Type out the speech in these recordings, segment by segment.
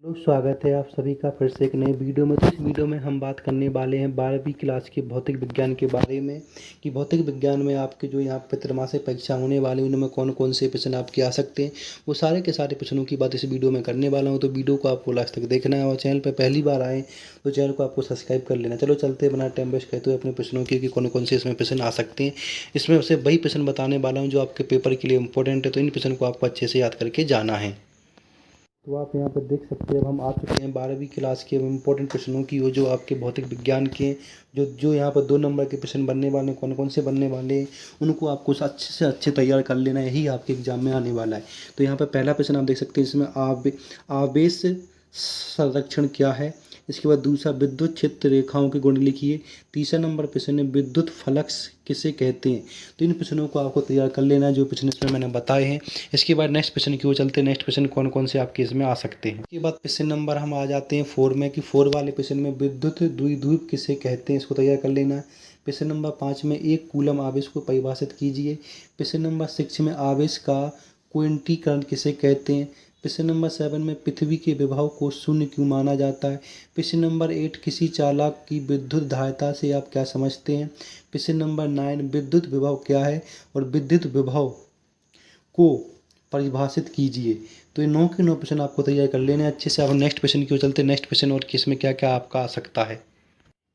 लोग स्वागत है आप सभी का फिर से एक नए वीडियो में। तो इस वीडियो में हम बात करने वाले हैं 12वीं क्लास के भौतिक विज्ञान के बारे में कि भौतिक विज्ञान में आपके जो यहाँ पे त्रैमासिक परीक्षा होने वाली है उनमें कौन कौन से प्रश्न आपके आ सकते हैं। वो सारे के सारे प्रश्नों की बात इस वीडियो में करने वाला हूँ। तो वीडियो को आपको लास्ट तक देखना है और चैनल पर पहली बार आए तो चैनल को आपको सब्सक्राइब कर लेना। चलो चलते बिना टाइम वेस्ट करते हुए अपने प्रश्नों की कि कौन कौन से इसमें प्रश्न आ सकते हैं। इसमें से वही प्रश्न बताने वाला हूँ जो आपके पेपर के लिए इंपॉर्टेंट है। तो इन प्रश्न को आपको अच्छे से याद करके जाना है। तो आप यहाँ पर देख सकते हैं अब हम आ चुके हैं 12वीं क्लास के इम्पोर्टेंट प्रश्नों की वो जो आपके भौतिक विज्ञान के जो यहाँ पर 2 नंबर के प्रश्न बनने वाले कौन कौन से बनने वाले हैं उनको आपको अच्छे से अच्छे तैयार कर लेना है। यही आपके एग्जाम में आने वाला है। तो यहाँ पर पहला प्रश्न आप देख सकते हैं इसमें आवेश संरक्षण क्या है। इसके बाद दूसरा विद्युत क्षेत्र रेखाओं के गुण लिखिए। तीसरा नंबर प्रश्न है विद्युत फ्लक्स किसे कहते हैं। तो इन प्रश्नों को आपको तैयार कर लेना है जो प्रश्न इसमें मैंने बताए हैं। इसके बाद नेक्स्ट प्रश्न की ओर चलते हैं। नेक्स्ट प्रश्न कौन कौन से आपके इसमें आ सकते हैं। इसके बाद प्रश्न नंबर हम आ जाते हैं 4 में कि 4 वाले प्रश्न में विद्युत द्विध्रुव किसे कहते हैं। इसको तैयार कर लेना है। प्रश्न नंबर 5 में 1 कूलम आवेश को परिभाषित कीजिए। प्रश्न नंबर 6 में आवेश का क्वांटीकरण किसे कहते हैं। प्रश्न नंबर 7 में पृथ्वी के विभव को शून्य क्यों माना जाता है। प्रश्न नंबर 8 किसी चालक की विद्युत धारिता से आप क्या समझते हैं। प्रश्न नंबर 9 विद्युत विभव क्या है और विद्युत विभव को परिभाषित कीजिए। तो ये 9 के 9 प्रश्न आपको तैयार कर लेने अच्छे से। अब नेक्स्ट प्रश्न की ओर चलते हैं। नेक्स्ट प्रश्न और किसमें क्या क्या आपका आ सकता है।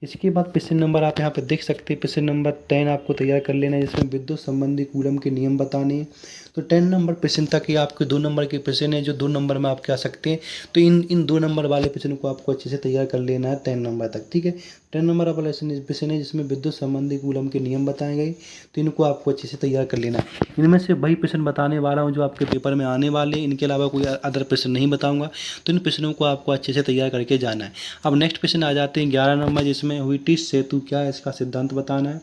इसके बाद प्रश्न नंबर आप यहाँ पे देख सकते हैं। प्रश्न नंबर 10 आपको तैयार कर लेना है जिसमें विद्युत संबंधी कूलम के नियम बताने हैं। तो 10 नंबर प्रश्न तक ये आपके 2 नंबर के प्रश्न हैं जो 2 नंबर में आपके आ सकते हैं। तो इन 2 नंबर वाले प्रश्न को आपको अच्छे से तैयार कर लेना है 10 नंबर तक। ठीक है, 10 नंबर वाला प्रश्न है जिसमें विद्युत संबंधी कूलम के नियम बताए गए। तो इनको आपको अच्छे से तैयार कर लेना है। इनमें से वही प्रश्न बताने वाला हूँ जो आपके पेपर में आने वाले हैं। इनके अलावा कोई अदर प्रश्न नहीं बताऊँगा। तो इन प्रश्नों को आपको अच्छे से तैयार करके जाना है। अब नेक्स्ट प्रश्न आ जाते हैं 11 नंबर जिसमें व्हिटिज सेतु क्या है इसका सिद्धांत बताना है।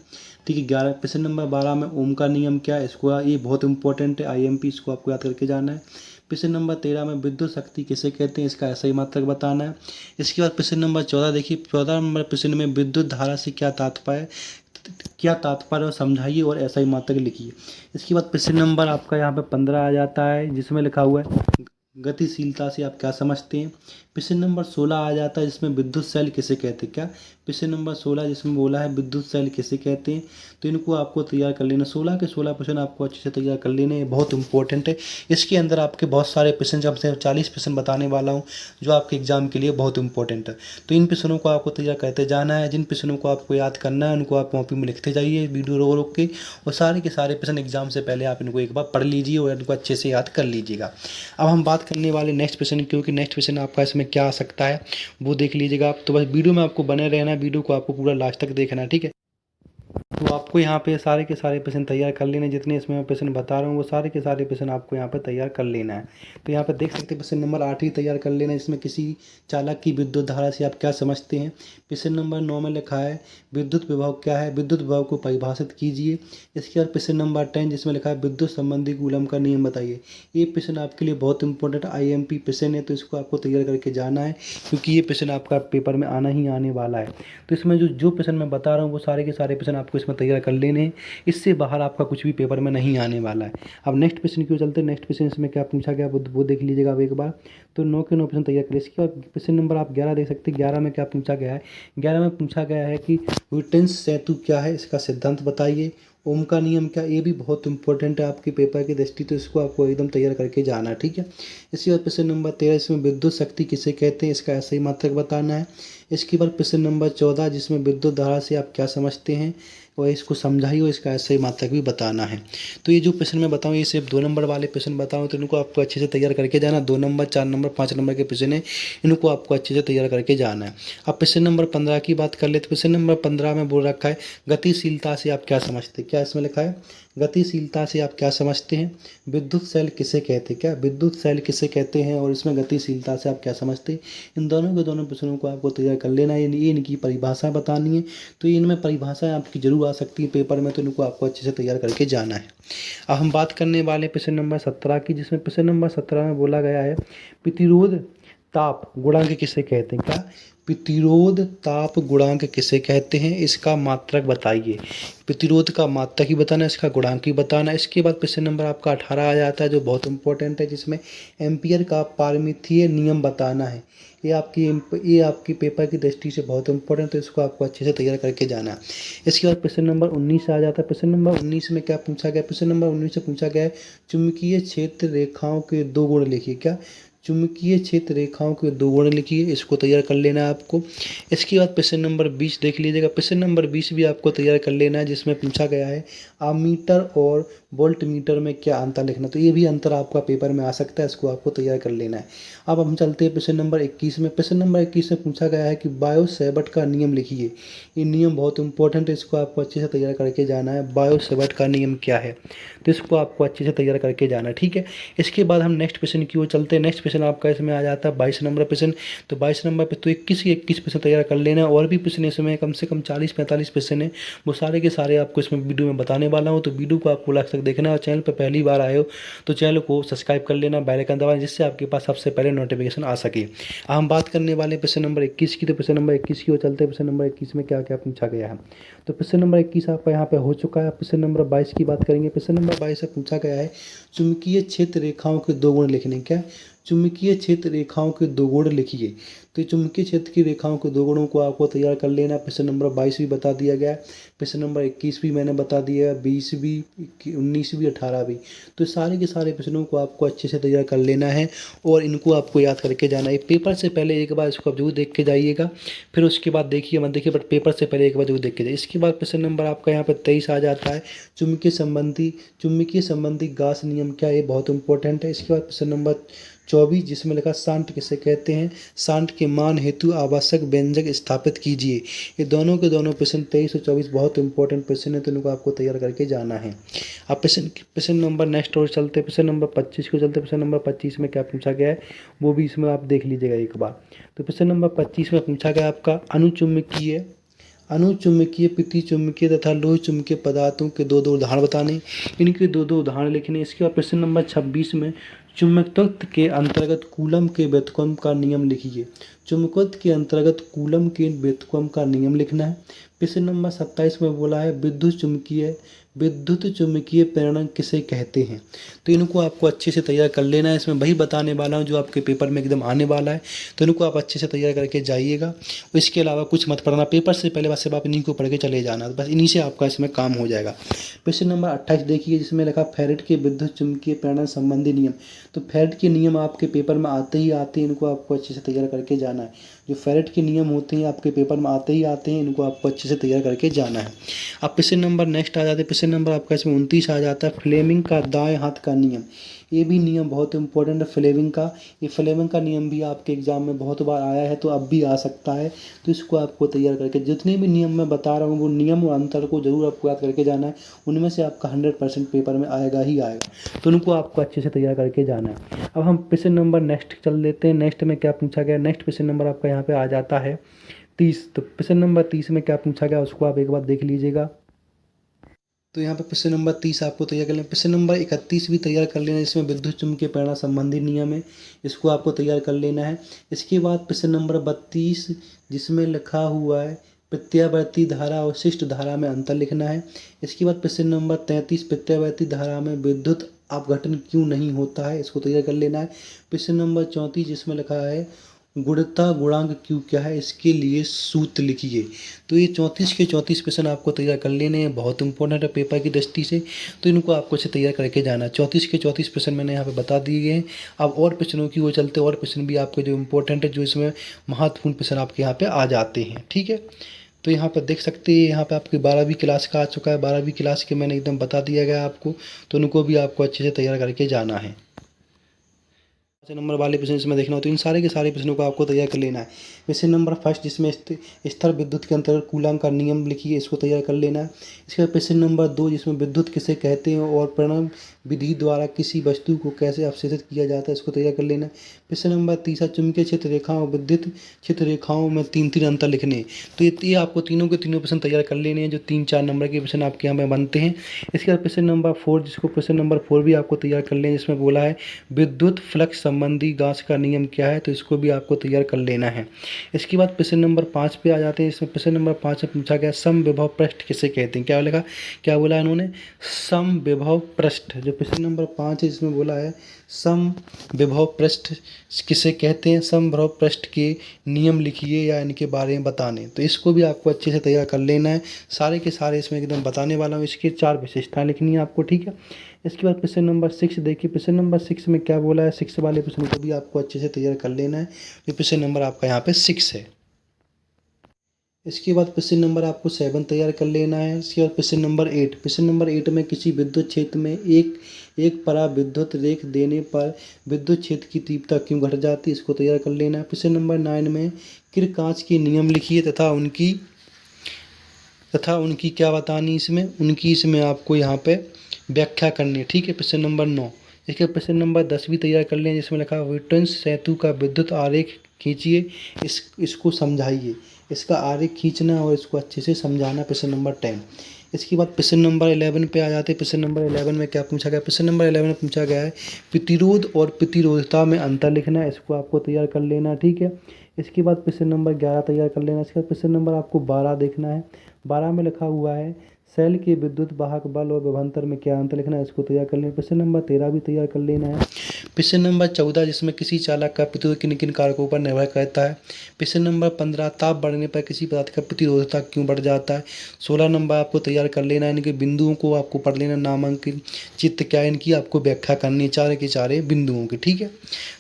ठीक है, 11 प्रश्न नंबर 12 में ओम का नियम क्या है इसको ये बहुत इंपॉर्टेंट है आईएमपी इसको आपको याद करके जाना है। प्रश्न नंबर 13 में विद्युत शक्ति किसे कहते हैं इसका ऐसा ही मात्रक बताना है। इसके बाद प्रश्न नंबर 14 देखिए 14 नंबर प्रश्न में विद्युत धारा से क्या तात्पर्य और समझाइए और ऐसा ही मात्रक लिखिए। इसके बाद प्रश्न नंबर आपका यहाँ पे 15 आ जाता है जिसमें लिखा हुआ है गतिशीलता से आप क्या समझते हैं। प्रश्न नंबर 16 आ जाता है जिसमें विद्युत सेल किसे कहते हैं। क्या प्रश्न नंबर 16 जिसमें बोला है विद्युत सेल किसे कहते हैं। तो इनको आपको तैयार कर लेना। 16 के 16 प्रश्न आपको अच्छे से तैयार कर लेने बहुत इंपॉर्टेंट है। इसके अंदर आपके बहुत सारे प्रश्न जब से 40 प्रश्न बताने वाला हूँ जो आपके एग्जाम के लिए बहुत इंपॉर्टेंट है। तो इन प्रश्नों को आपको तैयार करते जाना है। जिन प्रश्नों को आपको याद करना है उनको आप कॉपी में लिखते जाइए वीडियो रोक रोक के और सारे के सारे प्रश्न एग्जाम से पहले आप इनको एक बार पढ़ लीजिए और इनको अच्छे से याद कर लीजिएगा। अब हम बात करने वाले नेक्स्ट प्रश्न क्योंकि नेक्स्ट प्रश्न आपका इसमें क्या आ सकता है वो देख लीजिएगा आप। तो बस वीडियो में आपको बने रहना है। वीडियो को आपको पूरा लास्ट तक देखना है। ठीक है, तो आपको यहाँ पे सारे के सारे प्रश्न तैयार कर लेने जितने इसमें मैं प्रश्न बता रहा हूँ वो सारे के सारे प्रश्न आपको यहाँ पे तैयार कर लेना है। तो यहाँ पे देख सकते हैं प्रश्न नंबर 8 ही तैयार कर लेना है। इसमें किसी चालक की विद्युत धारा से आप क्या समझते हैं। प्रश्न नंबर 9 में लिखा है विद्युत विभव क्या है, विद्युत विभव को परिभाषित कीजिए। इसके बाद प्रश्न नंबर 10 जिसमें लिखा है विद्युत संबंधी कूलम का नियम बताइए। ये प्रश्न आपके लिए बहुत इंपॉर्टेंट आईएमपी प्रश्न है तो इसको आपको तैयार करके जाना है क्योंकि ये प्रश्न आपका पेपर में आना ही आने वाला है। तो इसमें जो प्रश्न मैं बता रहा हूँ वो सारे के सारे प्रश्न आपको इसमें तैयार कर लेने हैं। इससे बाहर आपका कुछ भी पेपर में नहीं आने वाला है। अब नेक्स्ट प्रश्न क्यों चलते हैं। नेक्स्ट प्रश्न इसमें क्या पूछा गया वो देख लीजिएगा आप एक बार। तो 9 के 9 प्रश्न तैयार करें। इसके बाद प्रश्न नंबर आप 11 देख सकते हैं। 11 में क्या पूछा गया है। 11 में पूछा गया है कि व्हिटिज सेतु क्या है इसका सिद्धांत बताइए। ओम का नियम क्या, ये भी बहुत इंपॉर्टेंट है आपके पेपर की दृष्टि तो इसको आपको एकदम तैयार करके जाना है। ठीक है, इसके बाद प्रश्न नंबर 13 इसमें विद्युत शक्ति किसे कहते हैं इसका ऐसा ही मात्रक बताना है। इसके बाद प्रश्न नंबर 14 जिसमें विद्युत धारा से आप क्या समझते हैं और इसको समझाइए और इसका ऐसा ही मात्रक भी बताना है। तो ये जो प्रश्न मैं बताऊँ ये सिर्फ 2 नंबर वाले प्रश्न बताऊँ तो इनको आपको अच्छे से तैयार करके जाना। 2 नंबर 4 नंबर 5 नंबर के प्रश्न है इनको आपको अच्छे से तैयार करके जाना है। अब प्रश्न नंबर 15 की बात कर ले तो प्रश्न नंबर 15 में बोल रखा है गतिशीलता से आप क्या समझते हैं। क्या इसमें लिखा है गतिशीलता से आप क्या समझते हैं। विद्युत सेल किसे कहते हैं। क्या विद्युत सेल किसे कहते हैं और इसमें गतिशीलता से आप क्या समझते हैं। इन दोनों के दोनों प्रश्नों को आपको तैयार कर लेना है। ये इनकी परिभाषा बतानी है। तो इनमें परिभाषाएं आपकी जरूर आ सकती है पेपर में तो इनको आपको अच्छे से तैयार करके जाना है। अब हम बात करने वाले प्रश्न नंबर 17 की जिसमें प्रश्न नंबर 17 में बोला गया है प्रतिरोध ताप गुणांक किसे कहते हैं? क्या? प्रतिरोध ताप गुणांक किसे कहते हैं? इसका मात्रक बताइए। प्रतिरोध का मात्रक ही बताना, इसका गुणांक ही बताना। इसके बाद प्रश्न नंबर आपका 18 आ जाता है, जो बहुत इंपॉर्टेंट है, जिसमें एम्पियर का पारमितीय नियम बताना है। ये आपकी पेपर की दृष्टि से बहुत इंपॉर्टेंट, तो इसको आपको अच्छे से तैयार करके जाना है। इसके बाद प्रश्न नंबर 19 आ जाता है। प्रश्न नंबर 19 में क्या पूछा गया? प्रश्न नंबर 19 से पूछा गया है, चुंबकीय क्षेत्र रेखाओं के 2 गुण लिखिए। क्या? चुंबकीय क्षेत्र रेखाओं के 2 गुण लिखिए, इसको तैयार कर लेना है आपको। इसके बाद प्रश्न नंबर 20 देख लीजिएगा। प्रश्न नंबर 20 भी आपको तैयार कर लेना है, जिसमें पूछा गया है आमीटर और वोल्ट मीटर में क्या अंतर लिखना। तो ये भी अंतर आपका पेपर में आ सकता है, इसको आपको तैयार कर लेना है। अब हम चलते हैं प्रश्न नंबर 21 में। प्रश्न नंबर 21 में पूछा गया है कि बायो-सैवर्ट का नियम लिखिए। ये नियम बहुत इंपॉर्टेंट है, इसको आपको अच्छे से तैयार करके जाना है। बायो-सैवर्ट का नियम क्या है, तो इसको आपको अच्छे से तैयार करके जाना है, ठीक है। इसके बाद हम नेक्स्ट प्रश्न की ओर चलते हैं। नेक्स्ट प्रश्न आपका इसमें आ जाता है 22 नंबर प्रश्न। तो 22 नंबर पे तो 21 प्रश्न तैयार कर लेना है। और भी प्रश्न इसमें कम से कम 40-45 प्रश्न है, वो सारे के सारे आपको इसमें वीडियो में बताने वाला हूँ। तो वीडियो को आपको लास्ट तक देखना है, और चैनल पर पहली बार आए हो तो चैनल को सब्सक्राइब कर लेना, बेल आइकन दबाएं, जिससे आपके पास सबसे पहले नोटिफिकेशन आ सके। अब हम बात करने वाले प्रश्न नंबर 21 की। तो प्रश्न नंबर 21 की ओर चलते हैं। प्रश्न नंबर 21 में क्या क्या पूछा गया है? तो प्रश्न नंबर 21 आपका यहाँ पे हो चुका है। प्रश्न नंबर 22 की बात करेंगे। प्रश्न नंबर 22 से पूछा गया है चुंबकीय क्षेत्र रेखाओं के 2 गुण लिखने। क्या? चुंबकीय क्षेत्र रेखाओं के 2 गुण लिखिए। तो चुंबकीय क्षेत्र की रेखाओं के 2 गुणों को आपको तैयार कर लेना। प्रश्न नंबर 22 भी बता दिया गया है, प्रश्न नंबर 21 भी मैंने बता दिया है, 20 भी, 19 भी, 18 भी। तो सारे के सारे प्रश्नों को आपको अच्छे से तैयार कर लेना है, और इनको आपको याद करके जाना है। पेपर से पहले एक बार इसको आप जरूर देख के जाइएगा, फिर उसके बाद देखिए मत देखिए, बट पेपर से पहले एक बार जरूर देख के जाइए। इसके बाद प्रश्न नंबर आपका यहाँ पर 23 आ जाता है, चुंबकीय संबंधी गास नियम क्या है? ये बहुत इंपॉर्टेंट है। इसके बाद प्रश्न नंबर 24, जिसमें लिखा शांट किसे कहते हैं? शांट के मान हेतु आवश्यक व्यंजक स्थापित कीजिए। ये दोनों के दोनों प्रश्न 23 और 24 बहुत इंपॉर्टेंट प्रश्न है, तो इनको आपको तैयार करके जाना है। अब प्रश्न नंबर नेक्स्ट और चलते, प्रश्न नंबर 25 को चलते। प्रश्न नंबर 25 में क्या पूछा गया है, वो भी इसमें आप देख लीजिएगा एक बार। तो प्रश्न नंबर 25 में पूछा गया आपका अनुचुंबकीय, प्रतिचुंबकीय तथा लोह चुंबकीय पदार्थों के 2 उदाहरण बताने, इनके 2 उदाहरण लिखने। इसके बाद प्रश्न नंबर 26 में चुंबकत्व के अंतर्गत कूलम के व्युत्क्रम का नियम लिखिए। चुंबकत्व के अंतर्गत कूलम के व्युत्क्रम का नियम लिखना है। प्रश्न नंबर 27 में बोला है विद्युत चुम्बकीय प्रेरण किसे कहते हैं? तो इनको आपको अच्छे से तैयार कर लेना है। इसमें वही बताने वाला हूँ जो आपके पेपर में एकदम आने वाला है, तो इनको आप अच्छे से तैयार करके जाइएगा। इसके अलावा कुछ मत पढ़ना, पेपर से पहले बस सिर्फ आप इन्हीं को पढ़ के चले जाना, बस इन्हीं से आपका इसमें काम हो जाएगा। प्रश्न नंबर 28 देखिए, जिसमें लिखा फेरेट के विद्युत चुम्बकीय प्रेरण संबंधी नियम। तो फेरेट के नियम आपके पेपर में आते ही आते हैं, इनको आपको अच्छे से तैयार करके जाना है। जो फेरेट के नियम होते हैं आपके पेपर में आते ही आते हैं, इनको आपको अच्छे से तैयार करके जाना है। अब प्रश्न नंबर नेक्स्ट आ जाते हैं। प्रश्न नंबर आपका इसमें 29 आ जाता है, फ्लेमिंग का दाएं हाथ का नियम। ये भी नियम बहुत इंपॉर्टेंट है फ्लेमिंग का। ये फ्लेमिंग का नियम भी आपके एग्जाम में बहुत बार आया है, तो अब भी आ सकता है, तो इसको आपको तैयार करके, जितने भी नियम मैं बता रहा हूँ वो नियम और अंतर को जरूर आपको याद करके जाना है। उनमें से आपका 100% पेपर में आएगा ही आएगा, तो उनको आपको अच्छे से तैयार करके जाना है। अब हम प्रश्न नंबर नेक्स्ट चल लेते हैं। नेक्स्ट में क्या पूछा गया? नेक्स्ट प्रश्न नंबर आपका यहाँ पे आ जाता है 30। तो प्रश्न नंबर 30 में क्या पूछा गया उसको आप एक बार देख लीजिएगा। तो यहाँ पे प्रश्न नंबर 30 आपको तैयार कर लेना। प्रश्न नंबर 31 भी तैयार कर लेना, इसमें विद्युत चुम्बकीय प्रेरणा संबंधी नियम है, इसको आपको तैयार कर लेना है। इसके बाद प्रश्न नंबर 32, जिसमें लिखा हुआ है प्रत्यावर्ती धारा और शिष्ट धारा में अंतर लिखना है। इसके बाद प्रश्न नंबर 33, प्रत्यावर्ती धारा में विद्युत अपघटन क्यों नहीं होता है, इसको तैयार कर लेना है। प्रश्न नंबर 34, जिसमें लिखा है गुणता गुणांक क्यों क्या है, इसके लिए सूत्र लिखिए। तो ये 34 के 34 प्रश्न आपको तैयार कर लेने हैं, बहुत इंपॉर्टेंट है पेपर की दृष्टि से, तो इनको आपको अच्छे तैयार करके जाना है। 34 के 34 प्रश्न मैंने यहाँ पे बता दिए गए हैं। अब और प्रश्नों की वो चलते, और प्रश्न भी आपके जो इंपॉर्टेंट है, जो इसमें महत्वपूर्ण प्रश्न आपके यहाँ पे आ जाते हैं, ठीक है। तो यहाँ पर देख सकते हैं, यहाँ पे आपकी 12वीं क्लास का आ चुका है। 12वीं क्लास के मैंने एकदम बता दिया गया आपको, तो उनको भी आपको अच्छे से तैयार करके जाना है। नंबर वाले प्रश्न इसमें देखना हो, तो इन सारे के सारे प्रश्नों को आपको तैयार कर लेना है। प्रश्न नंबर फर्स्ट, जिसमें स्थिर विद्युत के अंतर्गत कूलम का नियम लिखिए, इसको तैयार कर लेना है। इसके बाद प्रश्न नंबर 2, जिसमें विद्युत किसे कहते हैं और प्रणव विधि द्वारा किसी वस्तु को कैसे अवशोषित किया जाता है, इसको तैयार कर लेना है। प्रश्न नंबर 3, चुंबकीय क्षेत्र रेखाओं और विद्युत क्षेत्र रेखाओं में 3 अंतर लिखने। तो ये आपको तीनों के तीनों प्रश्न तैयार कर लेने हैं, जो 3-4 नंबर के प्रश्न आपके यहाँ में बनते हैं। इसके बाद प्रश्न नंबर 4, जिसको प्रश्न नंबर 4 भी आपको तैयार कर लें, जिसमें बोला है विद्युत फ्लक्स संबंधी गाँस का नियम क्या है, तो इसको भी आपको तैयार कर लेना है। इसके बाद प्रश्न नंबर 5 पे आ जाते हैं। इसमें प्रश्न नंबर 5 में पूछा गया समविभव पृष्ठ किसे कहते हैं। क्या बोलेगा, क्या बोला इन्होंने, समविभव पृष्ठ। जो प्रश्न नंबर 5 है इसमें बोला है समविभव पृष्ठ किसे कहते हैं, समविभव पृष्ठ के नियम लिखिए या इनके बारे में बताने। तो इसको भी आपको अच्छे से तैयार कर लेना है। सारे के सारे इसमें एकदम बताने वाला हूँ। इसकी 4 विशेषताएं लिखनी है आपको, ठीक है। इसके बाद प्रश्न नंबर 6 देखिए। प्रश्न नंबर 6 में क्या बोला है, 6 वाले प्रश्न को भी आपको अच्छे से तैयार कर लेना है। ये प्रश्न नंबर आपका यहाँ पे 6 है। इसके बाद प्रश्न नंबर आपको 7 तैयार कर लेना है। इसके बाद प्रश्न नंबर 8। प्रश्न नंबर 8 में किसी विद्युत क्षेत्र में एक पराविद्युत रेख देने पर विद्युत क्षेत्र की तीव्रता क्यों घट जाती है, इसको तैयार कर लेना है। प्रश्न नंबर 9 में किरचॉफ के नियम लिखिए तथा उनकी क्या बतानी, इसमें आपको यहाँ पे व्याख्या करनी है, ठीक है। प्रश्न नंबर 9। इसके प्रश्न नंबर 10 भी तैयार कर लें, जिसमें लिखा व्हिटन सेतु का विद्युत आरेख खींचिए, इसको समझाइए। इसका आरेख खींचना और इसको अच्छे से समझाना, प्रश्न नंबर 10। इसके बाद प्रश्न नंबर 11 पे आ जाते हैं। प्रश्न नंबर 11 में क्या पूछा गया, प्रश्न नंबर 11 में पूछा गया है प्रतिरोध और प्रतिरोधकता में अंतर लिखना है, इसको आपको तैयार कर लेना, ठीक है। इसके बाद प्रश्न नंबर 11 तैयार कर लेना। इसके बाद प्रश्न नंबर आपको 12 देखना है। 12 में लिखा हुआ है सेल के विद्युत वाहक बल और विभवांतर में क्या अंतर लिखना है, इसको तैयार कर लेना। प्रश्न नंबर 13 भी तैयार कर लेना है। प्रश्न नंबर 14 जिसमें किसी चालक का प्रतिरोध किन किन कारकों पर निर्भर करता है। प्रश्न नंबर 15 ताप बढ़ने पर किसी पदार्थ का प्रतिरोधकता क्यों बढ़ जाता है। 16 नंबर आपको तैयार कर लेना है। इनके बिंदुओं को आपको पढ़ लेना, नामांकित चित्र क्या है, इनकी आपको व्याख्या करनी है, 4 के 4 बिंदुओं की, ठीक है।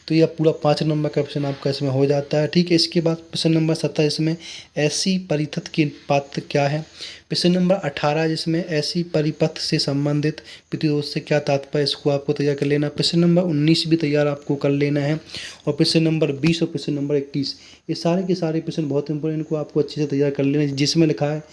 तो यह पूरा 5 नंबर का प्रश्न आपका इसमें हो जाता है, ठीक है। इसके बाद प्रश्न नंबर 17 इसमें ऐसी परिपथ के पात्र क्या है। प्रश्न नंबर 18 जिसमें ऐसी परिपथ से संबंधित प्रतिरोध से क्या तात्पर्य, इसको आपको तैयार कर लेना। प्रश्न नंबर 19 भी तैयार आपको कर लेना है। और प्रश्न नंबर 20 और प्रश्न नंबर 21 ये सारे के सारे प्रश्न बहुत इंपॉर्टेंट, इनको आपको अच्छे से तैयार कर लेना है। जिसमें लिखा है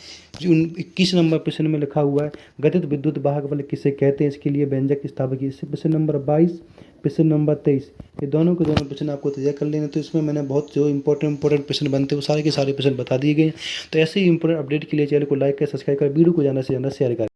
21 नंबर प्रश्न में लिखा हुआ है गतित विद्युत वाहक बल किसे कहते हैं, इसके लिए व्यंजक स्थापित कीजिए। इससे प्रश्न नंबर 22 प्रश्न नंबर 23 ये दोनों के दोनों प्रश्न आपको तैयार कर लेना। तो इसमें मैंने बहुत जो इंपॉर्टेंट प्रश्न बनते हैं वो सारे के सारे प्रश्न बता दिए गए हैं। तो ऐसे ही इंपॉर्टेंट अपडेट के लिए चैनल को लाइक कर, सब्सक्राइब कर, वीडियो को ज़्यादा से ज़्यादा शेयर करें।